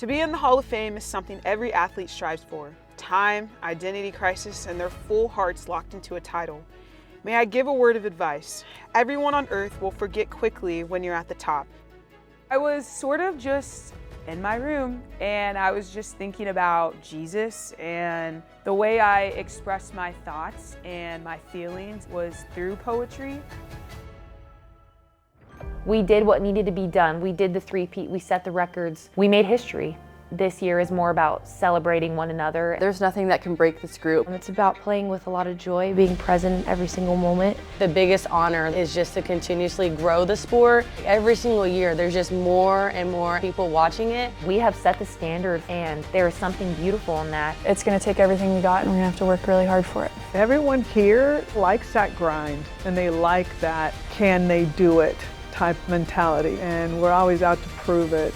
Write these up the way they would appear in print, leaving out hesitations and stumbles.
To be in the Hall of Fame is something every athlete strives for. Time, identity crisis, and their full hearts locked into a title. May I give a word of advice? Everyone on earth will forget quickly when you're at the top. I was sort of just in my room and I was just thinking about Jesus, and the way I expressed my thoughts and my feelings was through poetry. We did what needed to be done. We did the three-peat, we set the records. We made history. This year is more about celebrating one another. There's nothing that can break this group. It's about playing with a lot of joy, being present every single moment. The biggest honor is just to continuously grow the sport. Every single year, there's just more and more people watching it. We have set the standard, and there is something beautiful in that. It's going to take everything we got, and we're going to have to work really hard for it. Everyone here likes that grind, and they like that can they do it type mentality, and we're always out to prove it.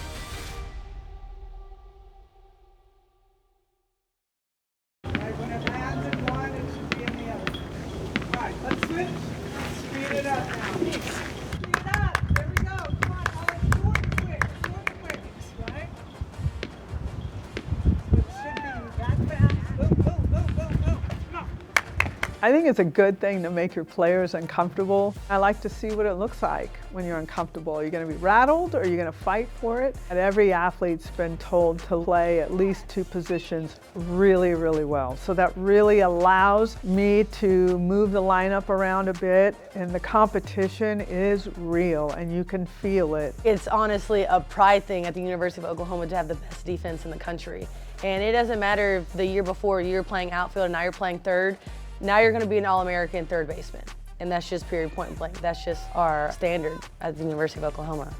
I think it's a good thing to make your players uncomfortable. I like to see what it looks like when you're uncomfortable. Are you going to be rattled or are you going to fight for it? And every athlete's been told to play at least two positions really, really well. So that really allows me to move the lineup around a bit, and the competition is real and you can feel it. It's honestly a pride thing at the University of Oklahoma to have the best defense in the country. And it doesn't matter if the year before you were playing outfield and now you're playing third. Now you're going to be an All-American third baseman, and that's just period, point blank. That's just our standard at the University of Oklahoma.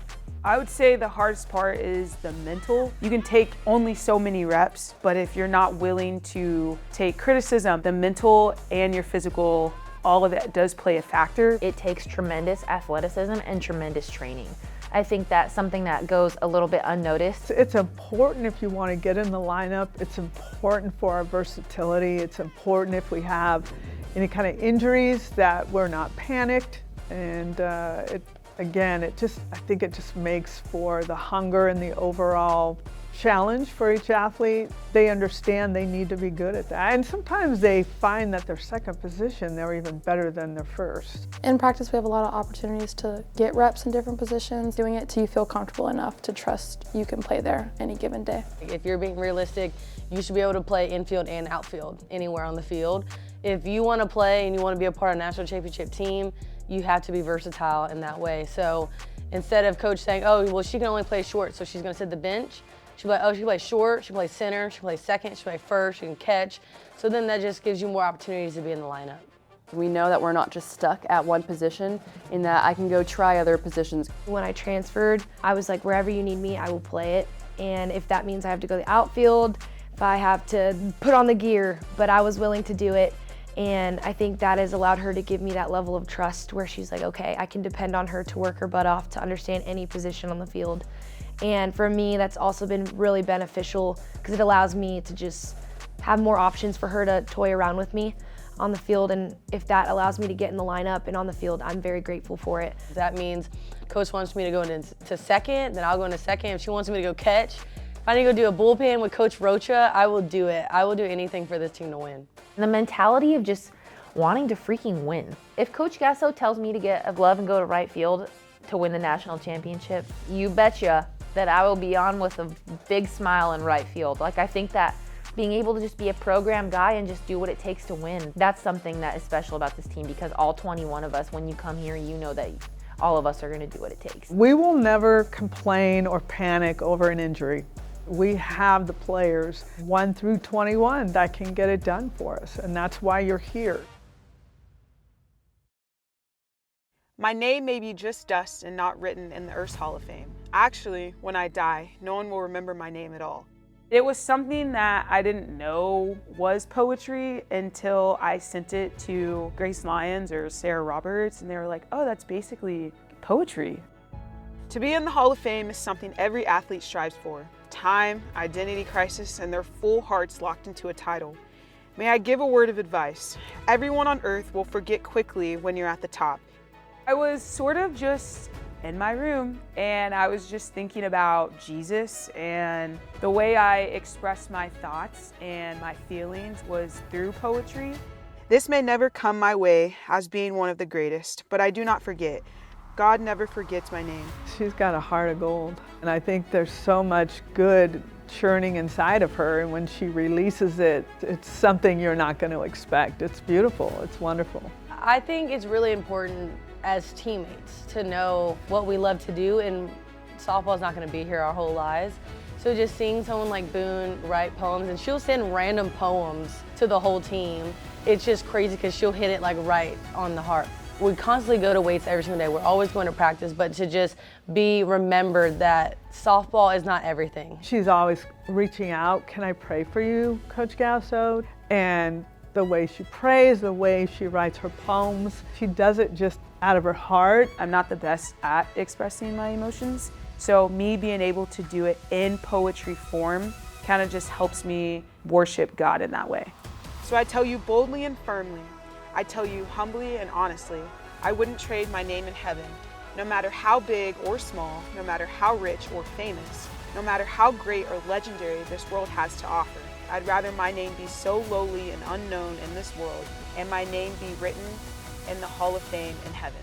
I would say the hardest part is the mental. You can take only so many reps, but if you're not willing to take criticism, the mental and your physical, all of that does play a factor. It takes tremendous athleticism and tremendous training. I think that's something that goes a little bit unnoticed. It's important if you want to get in the lineup. It's important for our versatility. It's important if we have any kind of injuries that we're not panicked. And I think it just makes for the hunger and the overall challenge for each athlete. They understand they need to be good at that. And sometimes they find that their second position, they're even better than their first. In practice, we have a lot of opportunities to get reps in different positions, doing it till you feel comfortable enough to trust you can play there any given day. If you're being realistic, you should be able to play infield and outfield anywhere on the field. If you want to play and you want to be a part of a national championship team, you have to be versatile in that way. So instead of coach saying, oh, well, she can only play short, so she's going to sit the bench, she'll be like, oh, she can play short, she can play center, she can play second, she can play first, she can catch. So then that just gives you more opportunities to be in the lineup. We know that we're not just stuck at one position, in that I can go try other positions. When I transferred, I was like, wherever you need me, I will play it. And if that means I have to go to the outfield, if I have to put on the gear, but I was willing to do it. And I think that has allowed her to give me that level of trust where she's like, okay, I can depend on her to work her butt off to understand any position on the field. And for me, that's also been really beneficial because it allows me to just have more options for her to toy around with me on the field. And if that allows me to get in the lineup and on the field, I'm very grateful for it. That means coach wants me to go into second, then I'll go into second. If she wants me to go catch, if I need to go do a bullpen with Coach Rocha, I will do it. I will do anything for this team to win. The mentality of just wanting to freaking win. If Coach Gasso tells me to get a glove and go to right field to win the national championship, you betcha that I will be on with a big smile in right field. Like, I think that being able to just be a program guy and just do what it takes to win, that's something that is special about this team, because all 21 of us, when you come here, you know that all of us are going to do what it takes. We will never complain or panic over an injury. We have the players 1 through 21 that can get it done for us, and that's why you're here. My name may be just dust and not written in the Earth's Hall of Fame. Actually, when I die, no one will remember my name at all. It was something that I didn't know was poetry until I sent it to Grace Lyons or Sarah Roberts, and they were like, oh, that's basically poetry. To be in the Hall of Fame is something every athlete strives for. Time, identity crisis, and their full hearts locked into a title. May I give a word of advice? Everyone on earth will forget quickly when you're at the top. I was sort of just in my room and I was just thinking about Jesus, and the way I expressed my thoughts and my feelings was through poetry. This may never come my way as being one of the greatest, but I do not forget. God never forgets my name. She's got a heart of gold, and I think there's so much good churning inside of her, and when she releases it, it's something you're not going to expect. It's beautiful. It's wonderful. I think it's really important as teammates to know what we love to do, and softball's not going to be here our whole lives. So just seeing someone like Boone write poems, and she'll send random poems to the whole team. It's just crazy because she'll hit it like right on the heart. We constantly go to weights every single day. We're always going to practice, but to just be remembered that softball is not everything. She's always reaching out, can I pray for you, Coach Gasso? And the way she prays, the way she writes her poems, she does it just out of her heart. I'm not the best at expressing my emotions, so me being able to do it in poetry form kind of just helps me worship God in that way. So I tell you boldly and firmly, I tell you humbly and honestly, I wouldn't trade my name in heaven, no matter how big or small, no matter how rich or famous, no matter how great or legendary this world has to offer. I'd rather my name be so lowly and unknown in this world, and my name be written in the Hall of Fame in heaven.